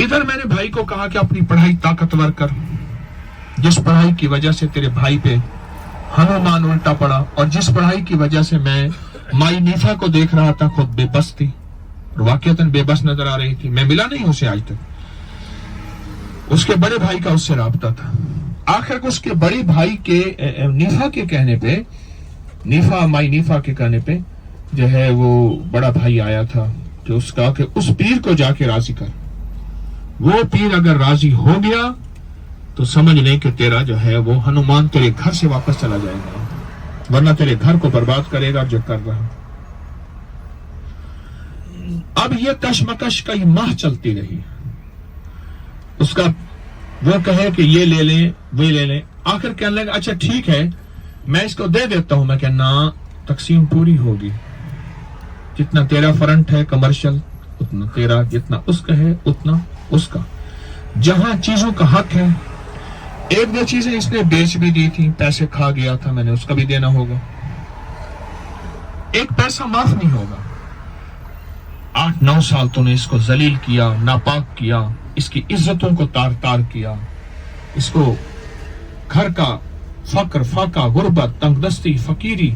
ادھر میں نے بھائی کو کہا کہ اپنی پڑھائی طاقتور کر، جس پڑھائی کی وجہ سے تیرے بھائی پہ ہنومان الٹا پڑا، اور جس پڑھائی کی وجہ سے میں مائی نیفا کو دیکھ رہا تھا خود بے بس تھی، اور واقعتاً بے بس نظر آ رہی تھی، میں ملا نہیں اسے آج تک، اس کے بڑے بھائی کا اس سے رابطہ تھا، آخر کو اس کے بڑے بھائی کے نیفا کے کہنے پہ، مائی نیفا کے کہنے پہ جو ہے وہ بڑا بھائی آیا تھا، جو اس کا کہ اس پیر کو جا کے راضی کر، وہ پیر اگر راضی ہو گیا تو سمجھ لیں کہ تیرا جو ہے وہ ہنومان تیرے گھر سے واپس چلا جائے گا، ورنہ تیرے گھر کو برباد کرے گا جو کر رہا۔ اب یہ کشمکش کئی ماہ چلتی رہی، اس کا وہ کہے کہ یہ لے لیں وہ لے لیں، آخر کہنے لگا اچھا ٹھیک ہے میں اس کو دے دیتا ہوں، میں کہ نہ تقسیم پوری ہوگی، جتنا تیرا فرنٹ ہے کمرشل اتنا تیرا، جتنا اس کا ہے اتنا اس کا، جہاں چیزوں کا حق ہے، ایک دو چیزیں اس نے بیچ بھی دی تھی، پیسے کھا گیا تھا، میں نے اس کا بھی دینا ہوگا، ایک پیسہ معاف نہیں ہوگا، 8-9 سال تو نے اس کو ذلیل کیا، ناپاک کیا، اس کی عزتوں کو تار تار کیا، اس کو گھر کا فقر، فاقہ، غربت، تنگ دستی، فقیری،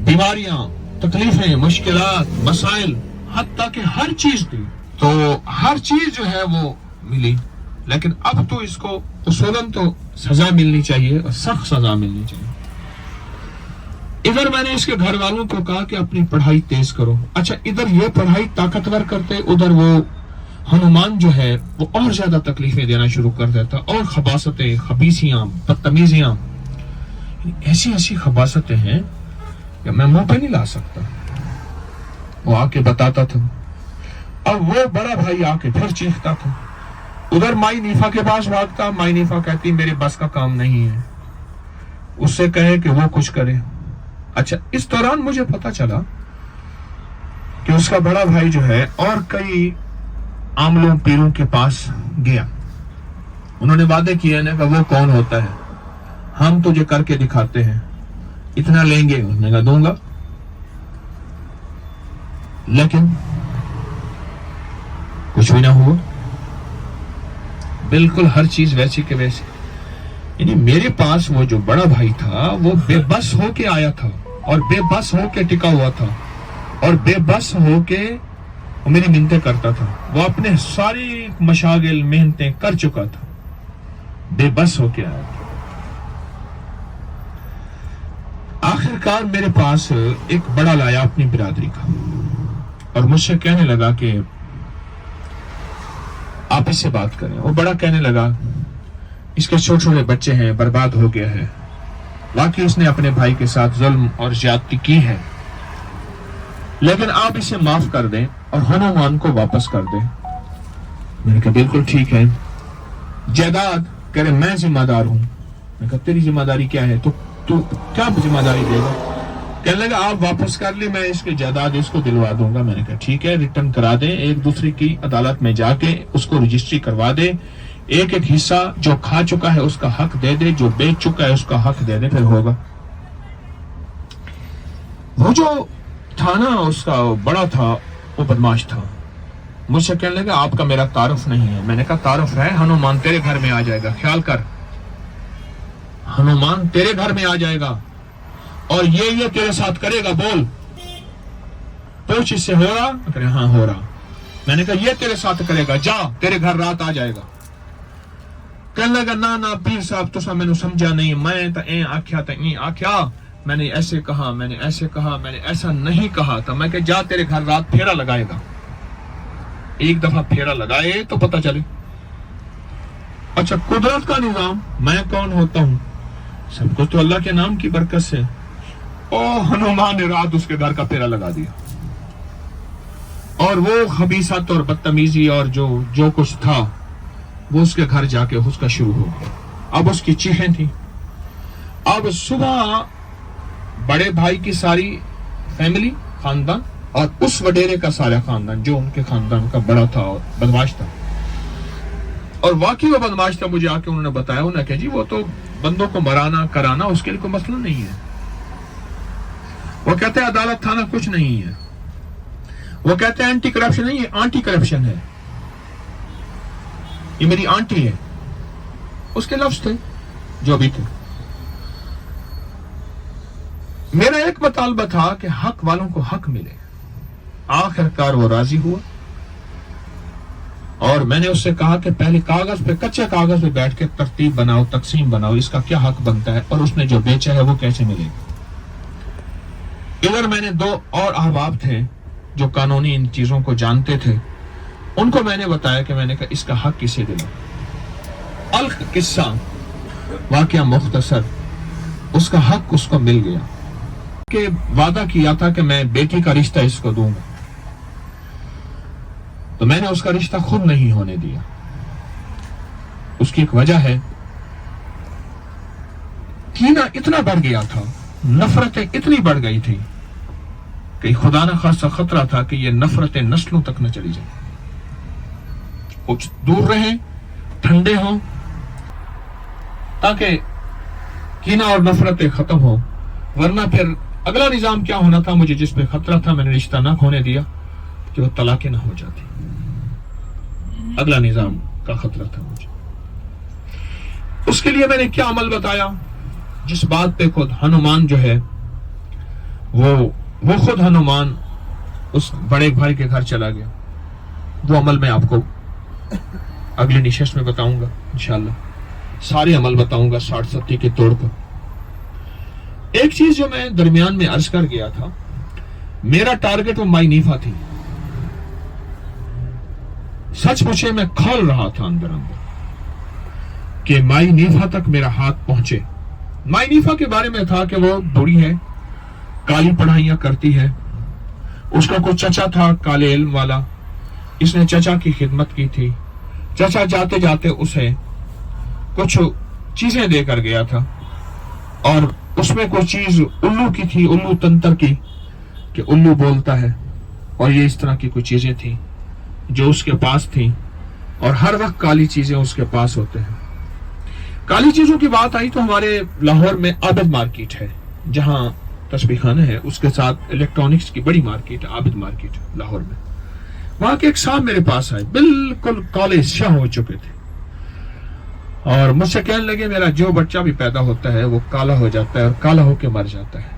بیماریاں، تکلیفیں، مشکلات، مسائل، حتیٰ کہ ہر چیز دی، تو ہر چیز جو ہے وہ ملی، لیکن اب تو اس کو اصولاً تو سزا ملنی چاہیے اور سخت سزا ملنی چاہیے۔ ادھر میں نے اس کے گھر والوں کو کہا کہ اپنی پڑھائی تیز کرو، اچھا ادھر یہ پڑھائی طاقتور کرتے، ادھر وہ ہنومان جو ہے وہ اور زیادہ تکلیفیں دینا شروع کر دیتا، اور خباثتیں، خبیثیاں، بدتمیزیاں، ایسی ایسی خباثتیں ہیں کہ میں منہ پہ نہیں لا سکتا، وہ آ کے بتاتا تھا، اب وہ بڑا بھائی آ کے پھر چیختا تھا، ادھر مائی نیفا کے پاس بھاگتا، مائی نیفا کہتی میرے بس کا کام نہیں ہے، اس سے کہے کہ وہ کچھ کرے۔ اچھا اس دوران مجھے پتا چلا کہ اس کا بڑا بھائی جو ہے اور کئی عاملوں پیروں کے پاس گیا، انہوں نے وعدے کیے نا کہ وہ کون ہوتا ہے، ہم تجھے کر کے دکھاتے ہیں، اتنا لیں گے، انہوں نے کہا دوں گا، لیکن کچھ بھی نہ ہوا، بالکل ہر چیز ویسی کے ویسی، یعنی میرے پاس وہ جو بڑا بھائی تھا وہ بے بس ہو کے آیا تھا، اور بے بس ہو کے ٹکا ہوا تھا، اور بے بس ہو کے میری منتیں کرتا تھا، وہ اپنے ساری مشاغل محنتیں کر چکا تھا، بے بس ہو کے آیا تھا۔ آخر کار میرے پاس ایک بڑا لایا اپنی برادری کا، اور مجھ سے کہنے لگا کہ آپ اس سے بات کریں، وہ بڑا کہنے لگا اس کے چھوٹے چھوٹے بچے ہیں، برباد ہو گیا ہے، واقعی اس نے اپنے بھائی کے ساتھ ظلم اور زیادتی کی ہے، لیکن آپ اسے معاف کر دیں اور ہنومان کو واپس کر دیں۔ میں نے کہا بالکل ٹھیک ہے، جائیداد کہہ رہے میں ذمہ دار ہوں، میں نے کہا تیری ذمہ داری کیا ہے، تو کیا ذمہ داری دے گا، کہنے لگا آپ واپس کر لیں، میں اس کے جائیداد اس کو دلوا دوں گا۔ میں نے کہا ٹھیک ہے، ریٹرن کرا دیں، ایک دوسرے کی عدالت میں جا کے اس کو رجسٹری کروا دیں، ایک ایک حصہ جو کھا چکا ہے اس کا حق دے دے، جو بیچ چکا ہے اس کا حق دے دے، پھر ہوگا۔ وہ جو تھا نا اس کا بڑا تھا، وہ بدماش تھا، مجھ سے کہنے لگا آپ کا میرا تعارف نہیں ہے۔ میں نے کہا تعارف ہے، ہنومان تیرے گھر میں آ جائے گا، خیال کر، ہنومان تیرے گھر میں آ جائے گا اور یہ تیرے ساتھ کرے گا، بول پوچھ اس سے ہو رہا؟ کہ ہاں ہو رہا۔ میں نے کہا یہ تیرے ساتھ کرے گا، جا تیرے گھر رات آ جائے گا۔ کہنے لگا نا پیر صاحب تسا میں نے سمجھا نہیں، میں تا این آکھیا تا این آکھیا، میں نے ایسے کہا، میں نے ایسے کہا، میں نے ایسا نہیں کہا تھا۔ میں کہ جا تیرے گھر رات پھیرا لگائے گا، ایک دفعہ پھیرا لگائے تو پتہ چلے۔ اچھا قدرت کا نظام، میں کون ہوتا ہوں، سب کچھ تو اللہ کے نام کی برکت سے۔ او ہنومان نے رات اس کے گھر کا پھیرا لگا دیا، اور وہ خبیثت اور بدتمیزی اور جو کچھ تھا وہ اس کے گھر جا کے اس کا شروع ہو گیا۔ اب اس کی چیخیں تھیں۔ اب صبح بڑے بھائی کی ساری فیملی، خاندان، اور اس وڈیرے کا سارا خاندان جو ان کے خاندان کا بڑا تھا اور بدماش تھا، اور واقعی وہ بدماش تھا، مجھے آ کے انہوں نے بتایا، انہوں نے کہا جی وہ تو بندوں کو مرانا کرانا اس کے لیے کوئی مسئلہ نہیں ہے، وہ کہتے ہیں عدالت تھانہ کچھ نہیں ہے، وہ کہتے ہیں اینٹی کرپشن نہیں ہے، آنٹی کرپشن ہے، یہ میری آنٹی ہے، اس کے لفظ تھے جو بھی تھے. میرا ایک مطالبہ تھا کہ حق والوں کو حق ملے. آخر کار وہ راضی ہوا اور میں نے اس سے کہا کہ پہلے کاغذ پہ، کچے کاغذ پہ بیٹھ کے ترتیب بناؤ، تقسیم بناؤ، اس کا کیا حق بنتا ہے اور اس نے جو بیچا ہے وہ کیسے ملے گا. ادھر میں نے 2 اور احباب تھے جو قانونی ان چیزوں کو جانتے تھے، ان کو میں نے بتایا کہ میں نے کہا اس کا حق کسے دلاؤں. الق قصہ، واقعہ مختصر، اس کا حق اس کو مل گیا کہ وعدہ کیا تھا کہ میں بیٹی کا رشتہ اس کو دوں گا، تو میں نے اس کا رشتہ خود نہیں ہونے دیا. اس کی ایک وجہ ہے، کینہ اتنا بڑھ گیا تھا، نفرتیں اتنی بڑھ گئی تھی کہ خدا نہ خاصا خطرہ تھا کہ یہ نفرتیں نسلوں تک نہ چلی جائیں. کچھ دور رہیں، ٹھنڈے ہوں، تاکہ کینہ اور نفرتیں ختم ہوں. ورنہ پھر اگلا نظام کیا ہونا تھا، مجھے جس پہ خطرہ تھا میں نے رشتہ نہ ہونے دیا کہ وہ طلاقیں نہ ہو جاتی. اگلا نظام کا خطرہ تھا مجھے. اس کے لیے میں نے کیا عمل بتایا، جس بات پہ خود ہنومان جو ہے وہ خود ہنومان اس بڑے بھائی کے گھر چلا گیا. وہ عمل میں آپ کو اگلی نشست میں بتاؤں گا انشاءاللہ. سارے عمل بتاؤں گا 60-70 کے طور پر. ایک چیز جو میں درمیان میں عرض کر گیا تھا، میرا ٹارگٹ وہ مائی نیفا تھی. سچ پوچھے میں کھول رہا تھا اندر کہ مائی نیفا تک میرا ہاتھ پہنچے. مائی نیفا کے بارے میں تھا کہ وہ بوڑھی ہے، کالی پڑھائیاں کرتی ہے. اس کا کوئی چچا تھا کالے علم والا، اس نے چچا کی خدمت کی تھی. چچا جاتے جاتے اسے کچھ چیزیں دے کر گیا تھا، اور اس میں کوئی چیز الو کی تھی، الو تنتر کی، کہ الو بولتا ہے، اور یہ اس طرح کی کوئی چیزیں تھیں جو اس کے پاس تھیں. اور ہر وقت کالی چیزیں اس کے پاس ہوتے ہیں. کالی چیزوں کی بات آئی تو ہمارے لاہور میں عابد مارکیٹ ہے، جہاں تسبیح خانہ ہے، اس کے ساتھ الیکٹرانکس کی بڑی مارکیٹ ہے، عابد مارکیٹ لاہور میں. وہاں کے ایک صاحب میرے پاس آئے، بالکل کالے شاہ ہو چکے تھے، اور مجھ سے کہنے لگے میرا جو بچہ بھی پیدا ہوتا ہے وہ کالا ہو جاتا ہے اور کالا ہو کے مر جاتا ہے،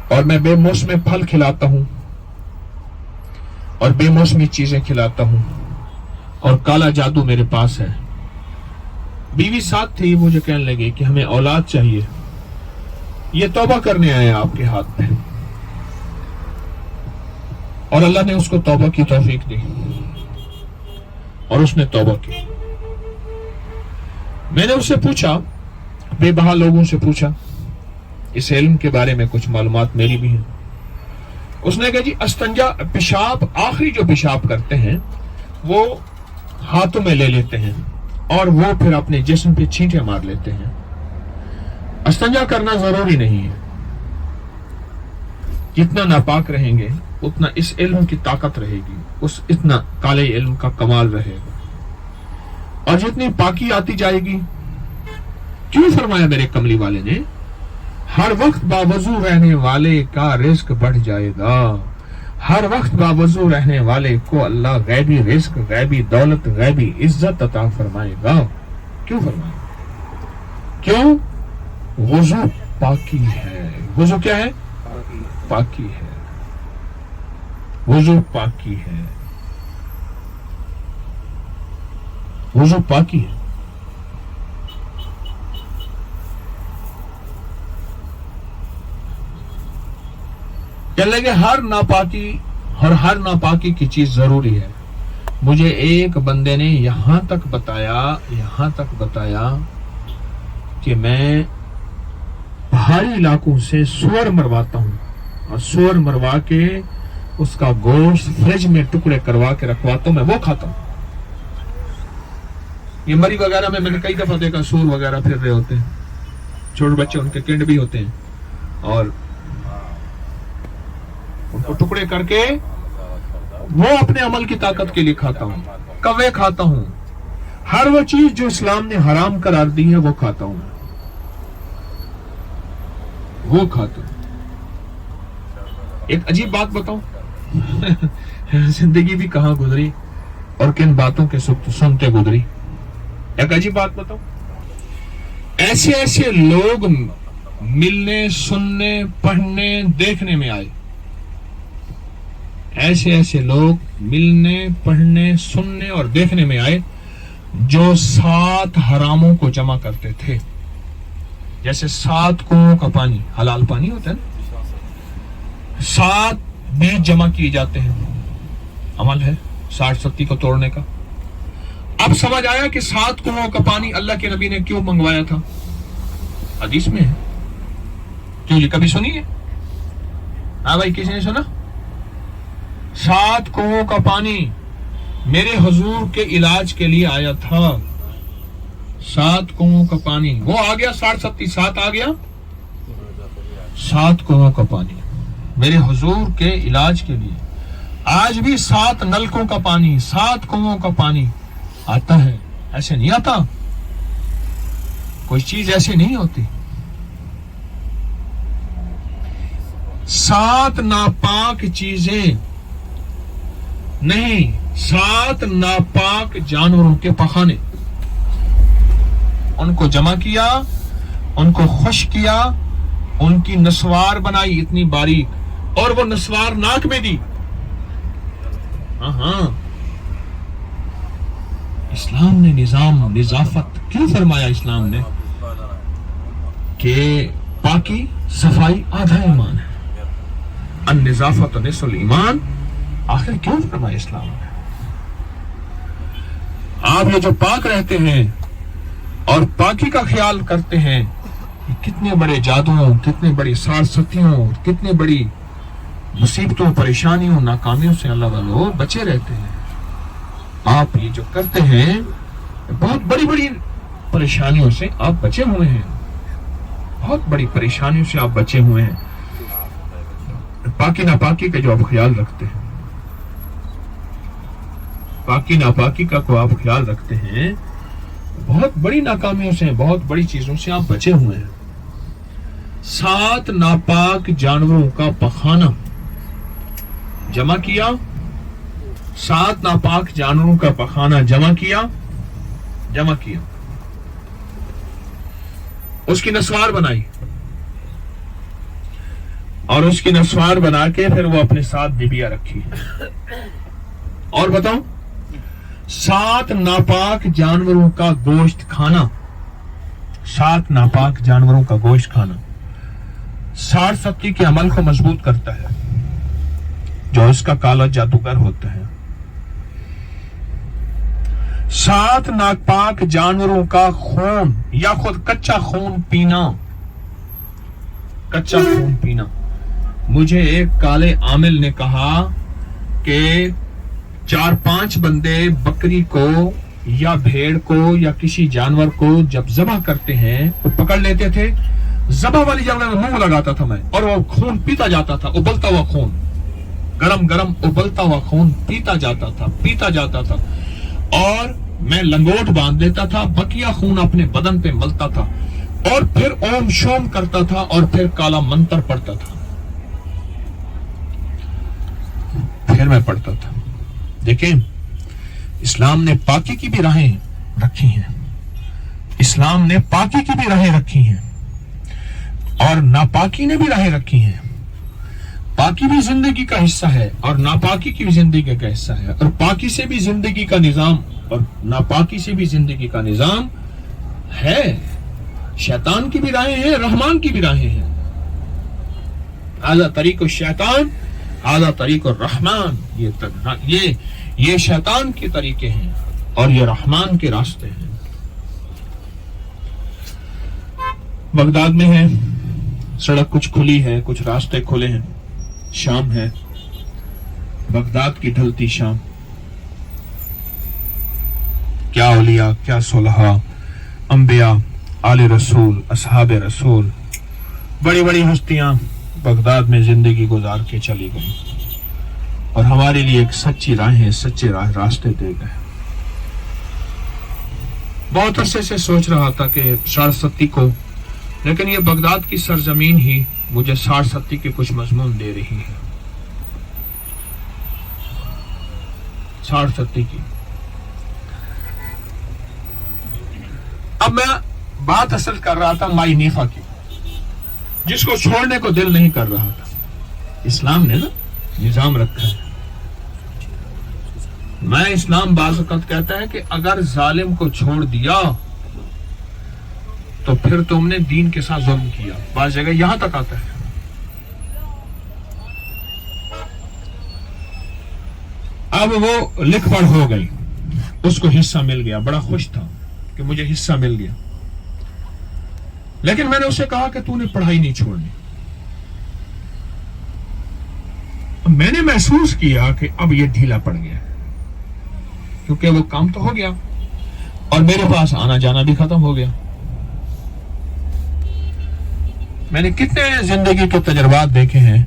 اور میں بے موسمی پھل کھلاتا ہوں اور بے موسمی چیزیں کھلاتا ہوں، اور کالا جادو میرے پاس ہے. بیوی ساتھ تھی، مجھے کہنے لگی کہ ہمیں اولاد چاہیے، یہ توبہ کرنے آئے آپ کے ہاتھ پہ. اور اللہ نے اس کو توبہ کی توفیق دی اور اس نے توبہ کی. میں نے اس سے پوچھا، بے بہا لوگوں سے پوچھا، اس علم کے بارے میں کچھ معلومات میری بھی ہیں. اس نے کہا جی استنجا، پیشاب، آخری جو پیشاب کرتے ہیں وہ ہاتھوں میں لے لیتے ہیں اور وہ پھر اپنے جسم پہ چھینٹے مار لیتے ہیں. استنجا کرنا ضروری نہیں ہے. جتنا ناپاک رہیں گے اتنا اس علم کی طاقت رہے گی، اتنا کالے علم کا کمال رہے گا، اور جتنی پاکی آتی جائے گی. کیوں فرمایا میرے کملی والے نے، ہر وقت باوضو رہنے والے کا رزق بڑھ جائے گا. ہر وقت باوضو رہنے والے کو اللہ غیبی رزق، غیبی دولت، غیبی عزت عطا فرمائے گا. کیوں فرمائے؟ کیوں؟ وضو پاکی ہے. وضو کیا ہے؟ پاکی ہے. وضو پاکی ہے. وضو پاکی ہے. کہنے لگے ہر ناپاکی اور ہر ناپاکی کی چیز ضروری ہے. مجھے ایک بندے نے یہاں تک بتایا کہ میں پہاڑی علاقوں سے سور مرواتا ہوں اور سور مروا کے اس کا گوشت فریج میں ٹکڑے کروا کے رکھواتا ہوں، میں وہ کھاتا ہوں. یہ مری وغیرہ میں نے کئی دفعہ دیکھا سور وغیرہ پھر رہے ہوتے ہیں، چھوٹے بچے، ان کے کنڈ بھی ہوتے ہیں، اور ان کو ٹکڑے کر کے وہ اپنے عمل کی طاقت کے لیے کھاتا ہوں. کوے کھاتا ہوں، ہر وہ چیز جو اسلام نے حرام قرار دی ہے وہ کھاتا ہوں. ایک عجیب بات بتاؤں، زندگی بھی کہاں گزری اور کن باتوں کے سنتے گزری. ایک عجیب بات بتاؤ، ایسے ایسے لوگ ملنے، سننے، پڑھنے، دیکھنے میں آئے، ایسے ایسے لوگ ملنے، پڑھنے، سننے اور دیکھنے میں آئے جو 7 حراموں کو جمع کرتے تھے. جیسے 7 کنووں کا پانی، حلال پانی ہوتا ہے نا، 7 بیج جمع کیے جاتے ہیں. عمل ہے 60-70 کو توڑنے کا. اب سمجھ آیا کہ 7 کنووں کا پانی اللہ کے نبی نے کیوں منگوایا تھا. حدیث میں ہے. کیوں جی، کبھی سنی ہے؟ ہاں بھائی، کسی نے سنا؟ 7 کنووں کا پانی میرے حضور کے علاج کے لیے آیا تھا. 7 کنووں کا پانی، وہ آ گیا 60-70، 7 آ گیا. 7 کنووں کا پانی میرے حضور کے علاج کے لیے. آج بھی 7 نلکوں کا پانی، 7 کنووں کا پانی آتا ہے. ایسے نہیں آتا، کوئی چیز ایسے نہیں ہوتی. 7 ناپاک چیزیں نہیں، 7 ناپاک جانوروں کے پخانے، ان کو جمع کیا، ان کو خشک کیا، ان کی نسوار بنائی اتنی باریک، اور وہ نسوار ناک میں دی. ہاں، اسلام نے نظافت کیوں فرمایا؟ اسلام نے کہ پاکی، صفائی آدھا ایمان ہے. النظافت نصف الایمان. آخر کیوں فرمایا اسلام نے؟ آپ یہ جو پاک رہتے ہیں اور پاکی کا خیال کرتے ہیں، یہ کتنے بڑے جادوؤں، کتنے بڑی سارستیوں، کتنے بڑی مصیبتوں، پریشانیوں، ناکامیوں سے اللہ والوں بچے رہتے ہیں. آپ یہ جو کرتے ہیں، بہت بڑی بڑی پریشانیوں سے آپ بچے ہوئے ہیں، بہت بڑی پریشانیوں سے آپ بچے ہوئے ہیں. پاکی ناپاکی کا جو آپ خیال رکھتے ہیں، پاکی ناپاکی کا کو آپ خیال رکھتے ہیں، بہت بڑی ناکامیوں سے، بہت بڑی چیزوں سے آپ بچے ہوئے ہیں. 7 ناپاک جانوروں کا پخانہ جمع کیا، 7 ناپاک جانوروں کا پخانہ جمع کیا، اس کی نسوار بنائی، اور اس کی نسوار بنا کے پھر وہ اپنے ساتھ ڈبیا رکھی. اور بتاؤ، 7 ناپاک جانوروں کا گوشت کھانا، 7 ناپاک جانوروں کا گوشت کھانا 60-70 کے عمل کو مضبوط کرتا ہے، جو اس کا کالا جادوگر ہوتا ہے. 7 ناپاک جانوروں کا خون یا خود کچا خون پینا. مجھے ایک کالے عامل نے کہا کہ 4-5 بندے بکری کو یا بھیڑ کو یا کسی جانور کو جب ذبح کرتے ہیں وہ پکڑ لیتے تھے، ذبح والی جگہ میں منہ لگاتا تھا میں، اور وہ خون پیتا جاتا تھا، ابلتا ہوا خون، گرم ابلتا ہوا خون پیتا جاتا تھا، اور میں لنگوٹ باندھ دیتا تھا، بقیہ خون اپنے بدن پہ ملتا تھا، اور پھر اوم شوم کرتا تھا، اور پھر کالا منتر پڑھتا تھا، پھر میں پڑھتا تھا. دیکھیں، اسلام نے پاکی کی بھی راہیں رکھی ہیں، اسلام نے پاکی کی بھی راہیں رکھی ہیں، اور ناپاکی نے بھی راہیں رکھی ہیں. پاکی بھی زندگی کا حصہ ہے اور ناپاکی کی بھی زندگی کا حصہ ہے، اور پاکی سے بھی زندگی کا نظام اور ناپاکی سے بھی زندگی کا نظام ہے. شیطان کی بھی راہیں ہیں، رحمان کی بھی راہیں ہیں. ھذا طریق الشیطان، ھذا طریق الرحمان. یہ شیطان کے طریقے ہیں اور یہ رحمان کے راستے ہیں. بغداد میں ہے، سڑک کچھ کھلی ہے، کچھ راستے کھلے ہیں. شام ہے، بغداد کی ڈھلتی شام. کیا اولیاء، کیا صلحاء، انبیاء، آل رسول، اصحاب رسول، بڑی بڑی ہستیاں بغداد میں زندگی گزار کے چلی گئی، اور ہمارے لیے ایک سچی راہیں، سچے راستے دے گئے. بہت عرصے سے سوچ رہا تھا کہ 60-70 کو، لیکن یہ بغداد کی سرزمین ہی مجھے 60-70 کے کچھ مضمون دے رہی ہے. 60-70 کی میں بات اصل کر رہا تھا مائی نیفا کی، جس کو چھوڑنے کو دل نہیں کر رہا تھا. اسلام نے نا نظام رکھا ہے. میں اسلام بعض اوقات کہتا ہے کہ اگر ظالم کو چھوڑ دیا تو پھر تم نے دین کے ساتھ ظلم کیا. بعض جگہ یہاں تک آتا ہے. اب وہ لکھ پڑھ ہو گئی، اس کو حصہ مل گیا، بڑا خوش تھا کہ مجھے حصہ مل گیا. لیکن میں نے اسے کہا کہ تو نے پڑھائی نہیں چھوڑنی. میں نے محسوس کیا کہ اب یہ ڈھیلا پڑ گیا، کیونکہ وہ کام تو ہو گیا اور میرے پاس آنا جانا بھی ختم ہو گیا. میں نے کتنے زندگی کے تجربات دیکھے ہیں.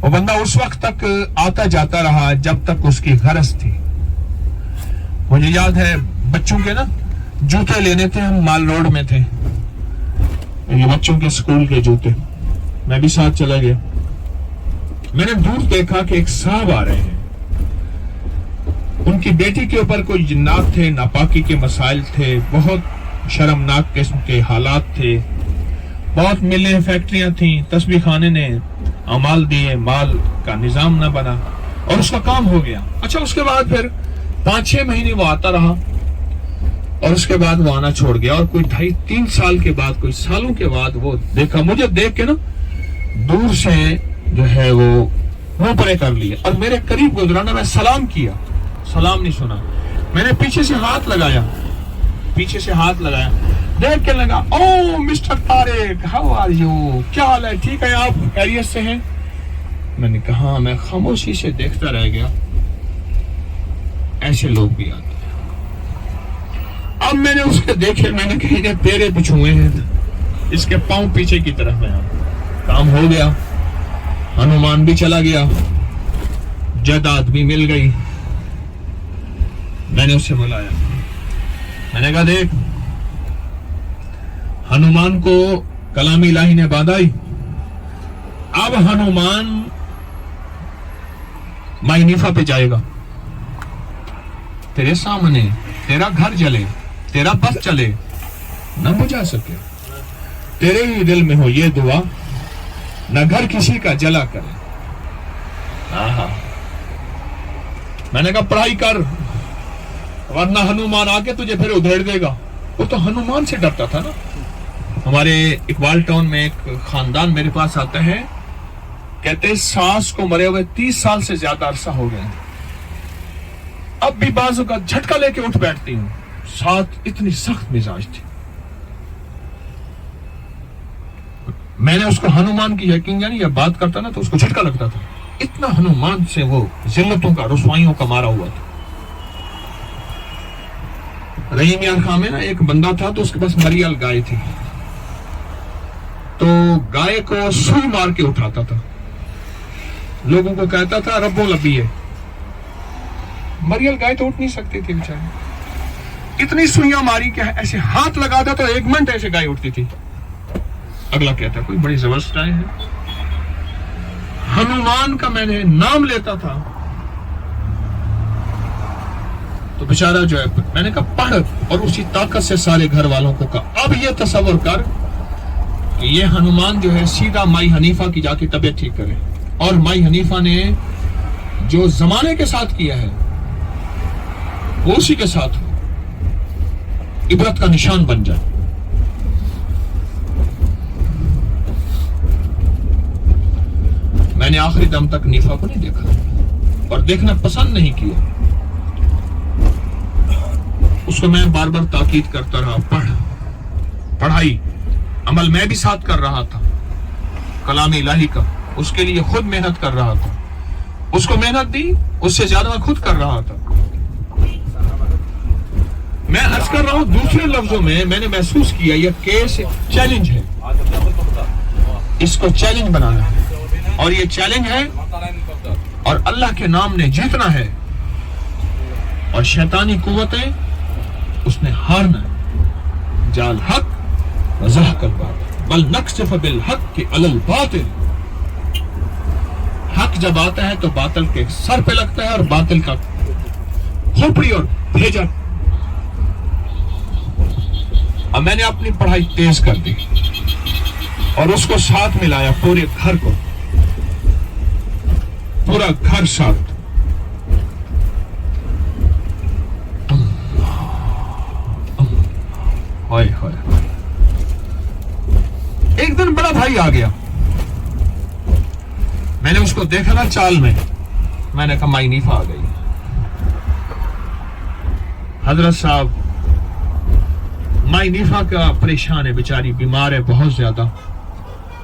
وہ بندہ اس وقت تک آتا جاتا رہا جب تک اس کی غرض تھی. مجھے یاد ہے بچوں کے نا جوتے لینے تھے، ہم مال روڈ میں تھے، یہ بچوں کے اسکول کے جوتے، میں بھی ساتھ چلا گیا. میں نے دور دیکھا کہ ایک صاحب آ رہے ہیں، ان کی بیٹی کے اوپر کوئی جنات تھے، ناپاکی کے مسائل تھے، بہت شرمناک قسم کے حالات تھے، بہت ملیں فیکٹریاں تھیں، تسبیح خانے نے اعمال دیے، مال کا نظام نہ بنا اور اس کا کام ہو گیا. اچھا اس کے بعد پھر 5-6 مہینے وہ آتا رہا اور اس کے بعد وہ آنا چھوڑ گیا. اور کوئی 2.5-3 سال کے بعد، کوئی سالوں کے بعد وہ دیکھا، مجھے دیکھ کے نا دور سے جو ہے وہ منہ پرے کر لیا اور میرے قریب گزرا. نا میں سلام کیا، سلام نہیں سنا. میں نے پیچھے سے ہاتھ لگایا، دیکھ کے لگا، oh mister Tariq, how are you, کیا حال ہے، ٹھیک ہے آپ خیریت سے ہیں؟ میں نے کہا میں خاموشی سے دیکھتا رہ گیا. ایسے لوگ بھی آتے ہیں. اب میں نے اس کے دیکھے، میں نے کہیں تیرے پچھوئے ہیں، اس کے پاؤں پیچھے کی طرف میں کام ہو گیا. ہنومان بھی چلا گیا، جائیداد بھی مل گئی. میں نے اسے بلایا، میں نے کہا دیکھ، ہنومان کو کلام الہی نے باندھائی. اب ہنومان مائی نیفا پہ جائے گا، تیرے سامنے تیرا گھر جلے، تیرا بس چلے نہ بجھا سکے. تیرے ہی دل میں ہو یہ دعا، نہ گھر کسی کا جلا کرے. میں نے کہا پڑھائی کر، ورنہ ہنومان آ کے تجھے پھر ادھیڑ دے گا. وہ تو ہنومان سے ڈرتا تھا نا. ہمارے اقبال ٹاؤن میں ایک خاندان میرے پاس آتا ہے، کہتے ساس کو مرے ہوئے 30 سال سے زیادہ عرصہ ہو گئے، اب بھی بازو کا جھٹکا لے کے اٹھ بیٹھتی ہوں. ساتھ اتنی سخت مزاج تھی. میں نے اس کو ہنومان کی یقین جانی یا بات کرتا نا تو اس کو جھٹکا لگتا تھا. اتنا ہنومان سے وہ ذلتوں کا، رسوائیوں کا مارا ہوا تھا. رحیم یار خان میں نا ایک بندہ تھا تو اس کے پاس مریال گائے تھی، تو گائے کو سوئی مار کے اٹھاتا تھا، لوگوں کو کہتا تھا ربو لبی ہے. مریال گائے تو اٹھ نہیں سکتی تھی بیچاری، اتنی سوئیاں ماری کہ ایسے ہاتھ لگاتا تو 1 منٹ ایسے گائے اٹھتی تھی. اگلا کہتا کوئی بڑی زبردست گائے ہے. ہنومان کا میں نے نام لیتا تھا تو بیچارہ جو ہے، میں نے کہا پڑھ، اور اسی طاقت سے سارے گھر والوں کو کہا اب یہ تصور کر کہ یہ ہنومان جو ہے سیدھا مائی حنیفہ کی جا کے طبیعت ٹھیک کرے، اور مائی حنیفہ نے جو زمانے کے ساتھ کیا ہے وہ اسی کے ساتھ ہو، عبرت کا نشان بن جائے. میں نے آخری دم تک نیفا کو نہیں دیکھا اور دیکھنا پسند نہیں کیا. اس کو میں بار بار تاکید کرتا رہا، پڑھ، پڑھائی، عمل میں بھی ساتھ کر رہا تھا کلام الہی کا، اس کے لیے خود محنت کر رہا تھا. اس کو محنت دی، اس سے زیادہ میں خود کر رہا تھا. میں عرض کر رہا ہوں دوسرے لفظوں میں نے محسوس کیا یہ کیس چیلنج ہے، اس کو چیلنج بنانا ہے، اور یہ چیلنج ہے اور اللہ کے نام نے جیتنا ہے، اور شیطانی قوتیں اس نے ہارنا ہے. جال حق وزحق الباطل بل نقذف بالحق علی الباطل. حق جب آتا ہے تو باطل کے سر پہ لگتا ہے اور باطل کا کھوپڑی اور بھیجا. اب میں نے اپنی پڑھائی تیز کر دی اور اس کو ساتھ ملایا، پورے گھر کو، پورا گھر ساتھ. ہائے ہائے. ایک دن بڑا بھائی آ گیا، میں نے اس کو دیکھا نا چال میں نے کہا مائی نیفا آ گئی. حضرت صاحب مائی نیفا کا پریشان ہے، بیچاری بیمار ہے بہت زیادہ،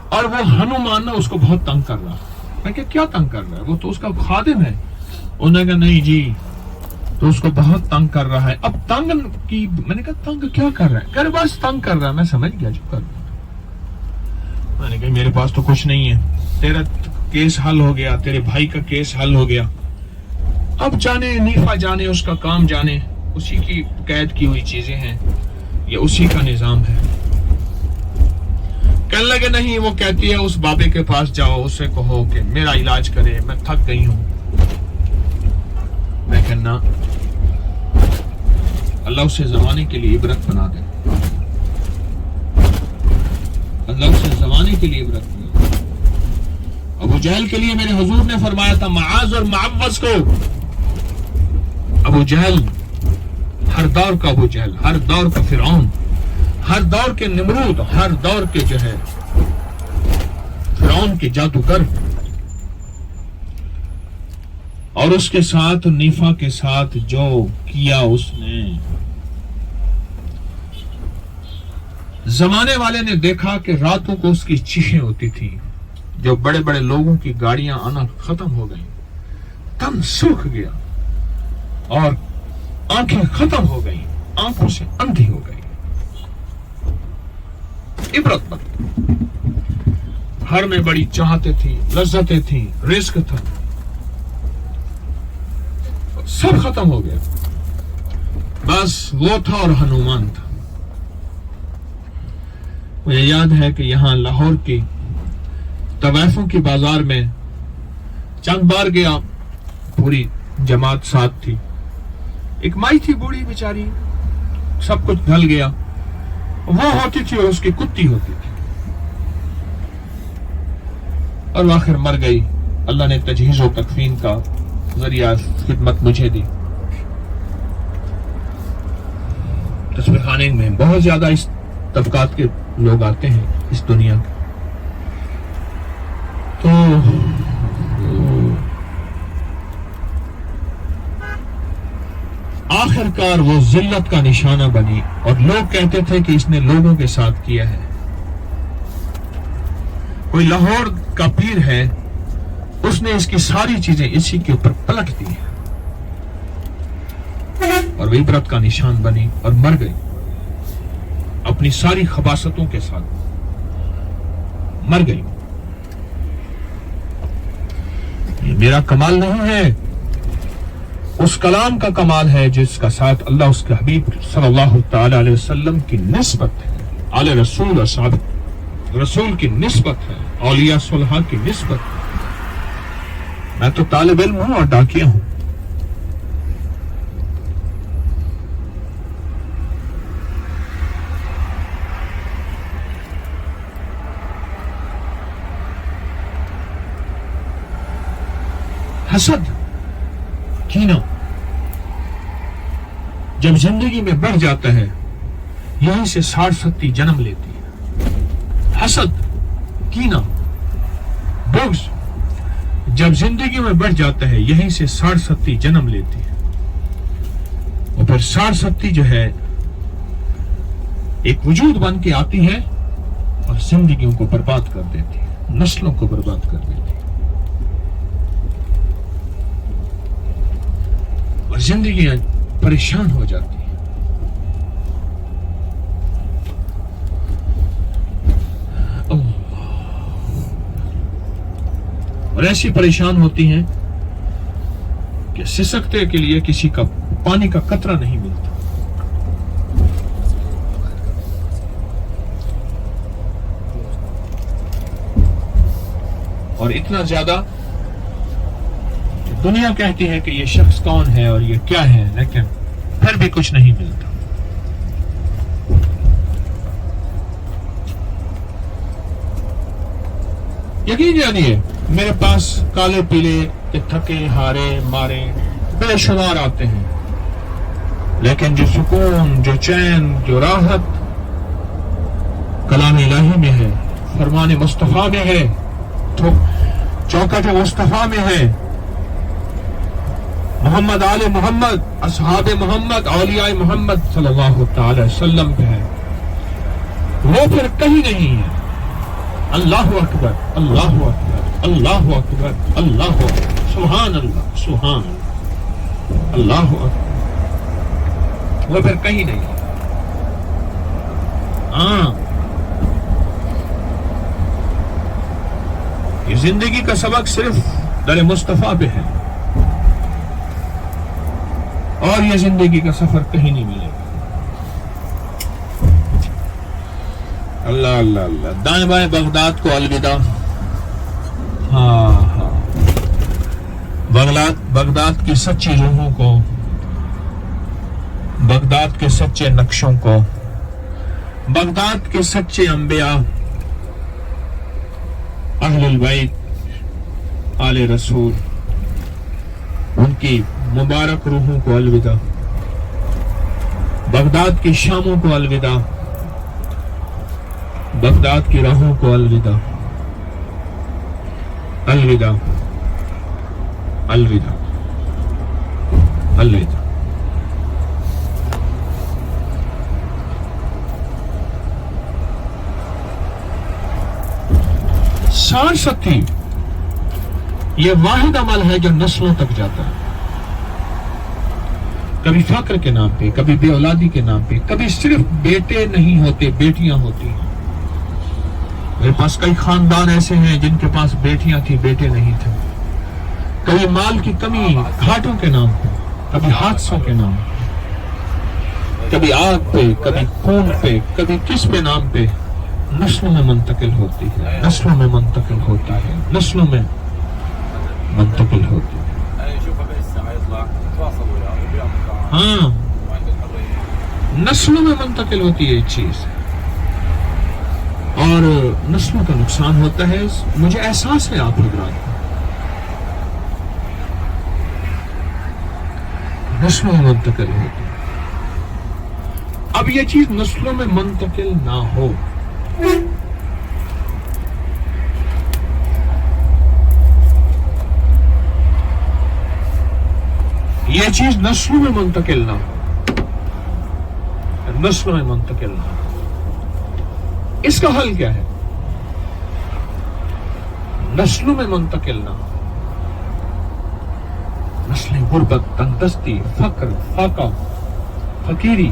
اور وہ ہنومان نا اس کو بہت تنگ کر رہا. میں کہ کیا تنگ کر رہا ہے؟ وہ تو اس کا خادم ہے. انہوں نے کہا نہیں جی، تو اس کو بہت تنگ کر رہا ہے. اب تنگ کی، میں نے کہا تنگ کیا کر رہا ہے؟ کہ بس تنگ کر رہا ہے. میں سمجھ گیا جو کر رہا ہے. میں نے کہا میرے پاس تو کچھ نہیں ہے، تیرا کیس حل ہو گیا، تیرے بھائی کا کیس حل ہو گیا، اب جانے نیفا جانے، اس کا کام جانے، اسی کی قید کی ہوئی چیزیں ہیں، یہ اسی کا نظام ہے. کہنے لگے نہیں، وہ کہتی ہے اس بابے کے پاس جاؤ، اس سے کہو کہ میرا علاج کرے، میں تھک گئی ہوں. میں کہنا اللہ اسے زمانے کے لیے عبرت بنا دے، اللہ اسے زمانے کے لیے عبرت بنا دے. ابو جہل کے لیے میرے حضور نے فرمایا تھا معاذ اور معوذ کو. ابو جہل ہر دور کا ابو جہل، ہر دور کا فرعون، ہر دور کے نمرود، ہر دور کے جو ہے فرعون کے جادوگر، اور اس کے ساتھ نیفا کے ساتھ جو کیا اس نے. زمانے والے نے دیکھا کہ راتوں کو اس کی چیخیں ہوتی تھی، جو بڑے بڑے لوگوں کی گاڑیاں آنا ختم ہو گئیں، تن سوکھ گیا اور آنکھیں ختم ہو گئیں، آنکھوں سے اندھی ہو گئی. عبرت بن، گھر میں بڑی چاہتے تھی، لذتیں تھیں، رزق تھا، سب ختم ہو گیا. بس وہ تھا اور ہنومان تھا. مجھے یاد ہے کہ یہاں لاہور کی طوائفوں کی بازار میں چند بار گیا، پوری جماعت ساتھ تھی. ایک مائی تھی بوڑھی بیچاری، سب کچھ ڈھل گیا، وہ ہوتی تھی اور اس کی کتی ہوتی تھی، اور آخر مر گئی. اللہ نے تجہیز و تکفین کا ذریعہ خدمت مجھے دی. تصویر خانے میں بہت زیادہ اس طبقات کے لوگ آتے ہیں اس دنیا کے. تو آخر کار وہ ذلت کا نشانہ بنی، اور لوگ کہتے تھے کہ اس نے لوگوں کے ساتھ کیا ہے. کوئی لاہور کا پیر ہے، اس نے اس کی ساری چیزیں اسی کے اوپر پلٹ دی ہیں، اور وہ عبرت کا نشان بنی اور مر گئی اپنی ساری خباثتوں کے ساتھ، مر گئی. یہ میرا کمال نہیں ہے، اس کلام کا کمال ہے جس کا ساتھ اللہ اس کے حبیب صلی اللہ تعالی علیہ وسلم کی نسبت ہے، آل رسول اور صحابہ رسول کی نسبت ہے، اولیاء صلحاء کی نسبت ہے. میں تو طالب علم ہوں اور ڈاکیا ہوں. حسد، کینہ جب زندگی میں بڑھ جاتا ہے، یہیں سے 60-70 جنم لیتی ہے. حسد، کینہ، بغض جب زندگی میں بڑھ جاتا ہے، یہیں سے 60-70 جنم لیتی ہے، اور پھر 60-70 جو ہے ایک وجود بن کے آتی ہے اور زندگیوں کو برباد کر دیتی ہے، نسلوں کو برباد کر دیتی ہے، اور زندگیاں پریشان ہو جاتی ہیں. اور ایسی پریشان ہوتی ہیں کہ سسکتے کے لیے کسی کا پانی کا قطرہ نہیں ملتا. اور اتنا زیادہ دنیا کہتی ہے کہ یہ شخص کون ہے اور یہ کیا ہے، لیکن پھر بھی کچھ نہیں ملتا. یقین جانیے میرے پاس کالے پیلے تھکے ہارے مارے بے شمار آتے ہیں، لیکن جو سکون، جو چین، جو راحت کلام الہی میں ہے، فرمان مصطفیٰ میں ہے، تو چوکٹ مصطفیٰ میں ہے، محمد آل محمد، اصحاب محمد، اولیاء محمد صلی اللہ تعالی وسلم پہ ہے، وہ پھر کہیں نہیں ہے۔ اللہ اکبر، اللہ اکبر، اللہ اکبر، اللہ اکبر، سبحان اللہ، سبحان اللہ، اللہ اکبر، وہ پھر کہیں نہیں ہے۔ ہاں، یہ زندگی کا سبق صرف در مصطفیٰ پہ ہے، اور یہ زندگی کا سفر کہیں نہیں ملے گا۔ اللہ اللہ اللہ، دائیں بائیں بغداد کو الوداع۔ ہاں ہاں، بغداد کی سچی روحوں کو، بغداد کے سچے نقشوں کو، بغداد کے سچے انبیاء، اہل البیت، آل رسول، ان کی مبارک روحوں کو الوداع، بغداد کی شاموں کو الوداع، بغداد کی راہوں کو الوداع، الوداع، الوداع، الوداع۔ سار ستی یہ واحد عمل ہے جو نسلوں تک جاتا ہے، کبھی فقر کے نام پہ، کبھی بے اولادی کے نام پہ، کبھی صرف بیٹے نہیں ہوتے، بیٹیاں ہوتی ہیں۔ میرے پاس کئی خاندان ایسے ہیں جن کے پاس بیٹیاں تھیں، بیٹے نہیں تھے، کبھی مال کی کمی گھاٹوں کے نام پہ، کبھی حادثوں کے نام پہ، کبھی آگ پہ، کبھی خون پہ، کبھی کس پہ نام پہ، نسلوں میں منتقل ہوتی ہے، نسلوں میں منتقل ہوتی ہے، نسلوں میں منتقل ہوتی ہے۔ ہاں، نسلوں میں منتقل ہوتی ہے یہ چیز، اور نسلوں کا نقصان ہوتا ہے۔ مجھے احساس ہے آپ حضرات کو، نسلوں میں منتقل ہوتی ہے۔ اب یہ چیز نسلوں میں منتقل نہ ہو، یہ چیز نسلوں میں منتقل نہ ہو، نسلوں میں منتقل نہ ہو، اس کا حل کیا ہے؟ نسلوں میں منتقل نہ ہو، نسلیں غربت، تندرستی، فقر، فاقہ، فقیری،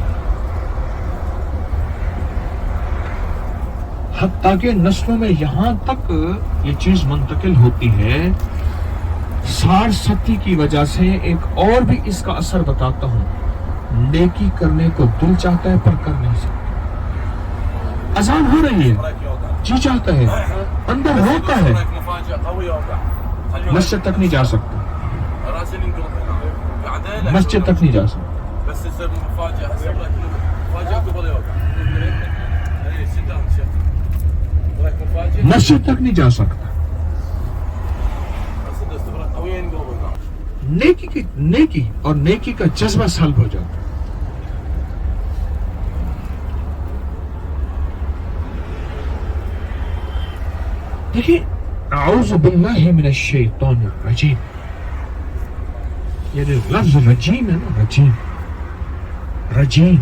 حتیٰ کہ نسلوں میں یہاں تک یہ چیز منتقل ہوتی ہے۔ سار ستی کی وجہ سے ایک اور بھی اس کا اثر بتاتا ہوں، نیکی کرنے کو دل چاہتا ہے پر کر نہیں سکتا۔ اذان ہو رہی ہے، جی چاہتا ہے، اندر ہوتا ہے، مسجد تک نہیں جا سکتا، مسجد تک نہیں جا سکتا، مسجد تک نہیں جا سکتا۔ نیکی اور نیکی کا جذبہ سلب ہو جاتا ہے۔ دیکھیں، اعوذ باللہ من الشیطان الرجیم، یہ لفظ رجیم ہے نا، رجیم، رجیم،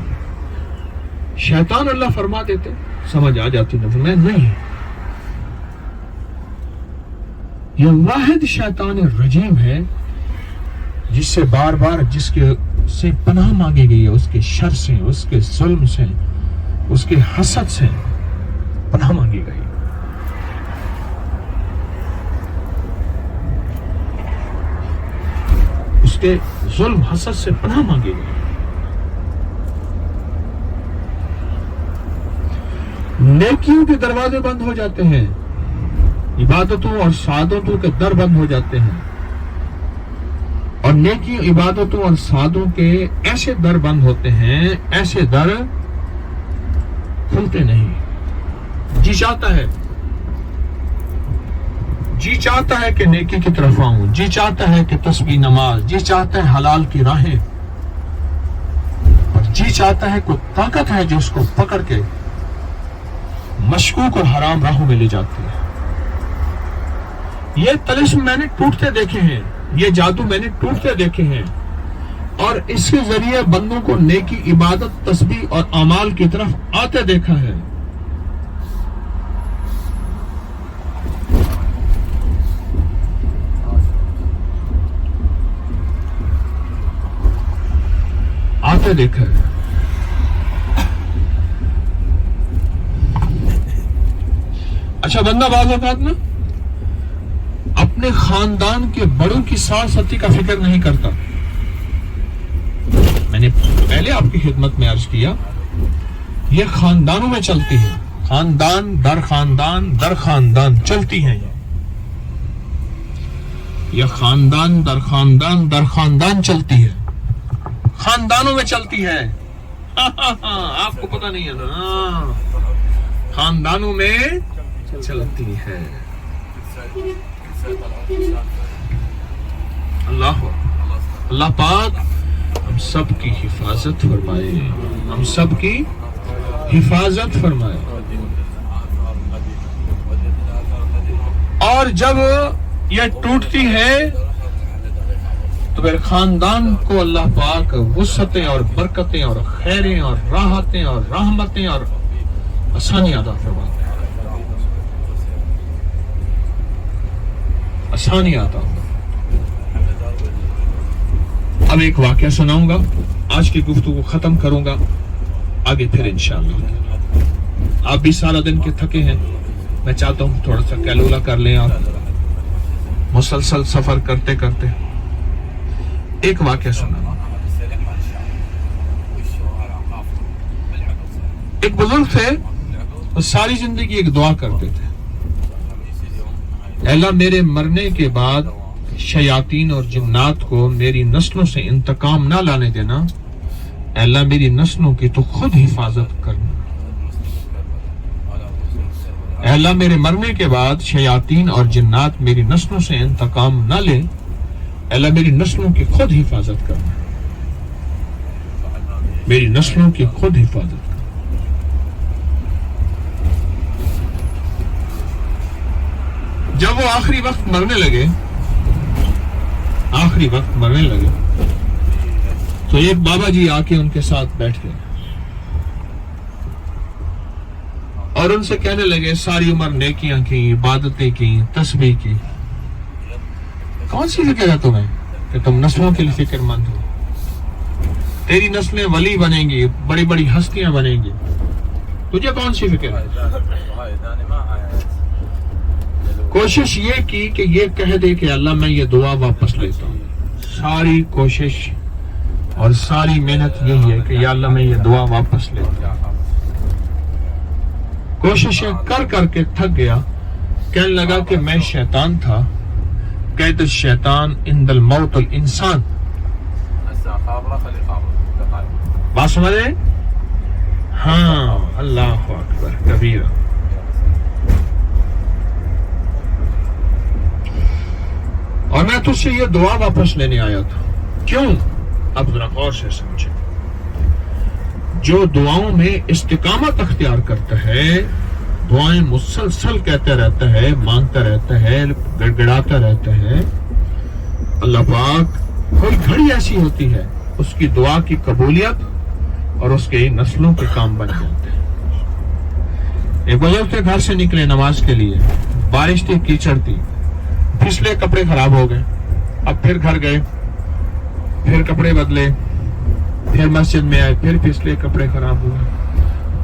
شیطان اللہ فرما دیتے، سمجھ آ جاتی میں نہیں، یہ واحد شیطان الرجیم ہے جس سے بار بار جس کے سے پناہ مانگی گئی ہے، اس کے شر سے، اس کے ظلم سے، اس کے حسد سے پناہ مانگی گئی۔ اس کے ظلم حسد سے پناہ مانگی گئی۔ نیکیوں کے دروازے بند ہو جاتے ہیں، عبادتوں اور سعادتوں کے در بند ہو جاتے ہیں، اور نیکی عبادتوں اور سعادتوں کے ایسے در بند ہوتے ہیں، ایسے در کھلتے نہیں۔ جی چاہتا ہے جی چاہتا ہے کہ نیکی کی طرف آؤں، جی چاہتا ہے کہ تسبیح نماز، جی چاہتا ہے حلال کی راہیں، اور جی چاہتا ہے کوئی طاقت ہے جو اس کو پکڑ کے مشکوک اور حرام راہوں میں لے جاتی ہے۔ یہ طلسم میں نے ٹوٹتے دیکھے ہیں، یہ جادو میں نے ٹوٹتے دیکھے ہیں، اور اس کے ذریعے بندوں کو نیکی، عبادت، تسبیح اور اعمال کی طرف آتے دیکھا ہے۔ آتے دیکھا ہے۔ اچھا، بندہ بعض اوقات نا اپنے خاندان کے بڑوں کی سالستی کا فکر نہیں کرتا۔ میں نے پہلے آپ کی خدمت میں عرض کیا، یہ خاندانوں میں چلتی ہے، خاندان در خاندان چلتی ہیں، یہ خاندان در خاندان چلتی ہے، خاندانوں میں چلتی ہے۔ آپ کو پتہ نہیں ہے نا، خاندانوں میں چلتی ہے۔ اللہ پاک ہم سب کی حفاظت فرمائے، ہم سب کی حفاظت فرمائے۔ اور جب یہ ٹوٹتی ہے تو پھر خاندان کو اللہ پاک وسعتیں اور برکتیں اور خیریں اور راحتیں اور رحمتیں اور آسانی عطا فرماتے ہیں، آسانی عطا۔ اب ایک واقعہ سناؤں گا، آج کی گفتگو ختم کروں گا، آگے پھر انشاءاللہ۔ آپ بھی سارا دن کے تھکے ہیں، میں چاہتا ہوں تھوڑا سا کیلولا کر لیں آپ، مسلسل سفر کرتے کرتے۔ ایک واقعہ سنا، ایک بزرگ تھے، وہ ساری زندگی ایک دعا کرتے تھے، اے اللہ میرے مرنے کے بعد شیاطین اور جنات کو میری نسلوں سے انتقام نہ لانے دینا، اے اللہ میری نسلوں کی تو خود حفاظت کرنا۔ اے اللہ میرے مرنے کے بعد شیاطین اور جنات میری نسلوں سے انتقام نہ لے، اے اللہ میری نسلوں کی خود حفاظت کرنا، میری نسلوں کی خود حفاظت کرنا۔ جب وہ آخری وقت مرنے لگے تو ایک بابا جی آ کے ان کے ساتھ بیٹھ گئے اور ان سے کہنے لگے، ساری عمر نیکیاں کی، عبادتیں کی، تسبیح کی، کون سی فکر ہے تمہیں کہ تم نسلوں کے لیے فکر مند ہو؟ تیری نسلیں ولی بنیں گی، بڑی بڑی ہستیاں بنیں گی، تجھے کون سی فکر ہے؟ کوشش یہ کی کہ یہ کہہ دے کہ اللہ میں یہ دعا واپس لیتا ہوں۔ ساری کوشش اور ساری محنت یہی ہے کہ یا اللہ میں یہ دعا واپس لیتا ہوں۔ کوششیں کر کر کے تھک گیا، کہنے لگا کہ میں شیطان تھا، قید الشیطان عند الموت الانسان۔ بات سمجھے؟ ہاں، اللہ اکبر کبیرہ۔ اور میں تجھ سے یہ دعا واپس لینے آیا تھا۔ کیوں؟ اب ذرا غور سے سمجھے۔ جو دعاؤں میں استقامت اختیار کرتا ہے، دعائیں مسلسل کہتا رہتا ہے، مانگتا رہتا ہے، گڑگڑاتا رہتا ہے، اللہ پاک کوئی گھڑی ایسی ہوتی ہے اس کی دعا کی قبولیت اور اس کے نسلوں کے کام بن جاتے ہیں۔ ایک بزرگ تھے، گھر سے نکلے نماز کے لیے، بارش تھی، کیچڑ تھی، پھسلے، کپڑے خراب ہو گئے، اب پھر گھر گئے، پھر کپڑے بدلے، پھر مسجد میں آئے، پھر پھسلے، کپڑے خراب ہوئے،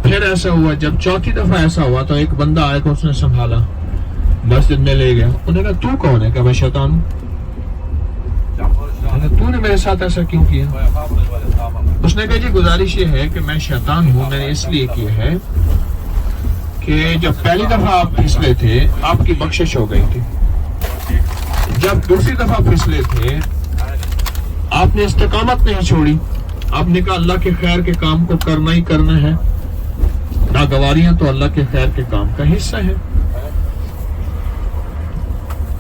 پھر ایسا ہوا۔ جب چوتھی دفعہ ایسا ہوا تو ایک بندہ آیا کہ اس نے سنبھالا، مسجد میں لے گیا، انہوں نے کہا تو کون ہے؟ کہ میں شیطان ہوں۔ تو نے میرے ساتھ ایسا کیوں کیا؟ اس نے کہا جی گزارش یہ ہے کہ میں شیطان ہوں، میں نے اس لیے کیا ہے کہ جب پہلی دفعہ آپ پھسلے تھے آپ کی بخشش ہو گئی تھی، جب دوسری دفعہ پھسلے تھے آپ نے استقامت نہیں چھوڑی، آپ نے کہا اللہ کے خیر کے کام کو کرنا ہی کرنا ہے، ناگواریاں تو اللہ کے خیر کے کام کا حصہ ہے۔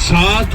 7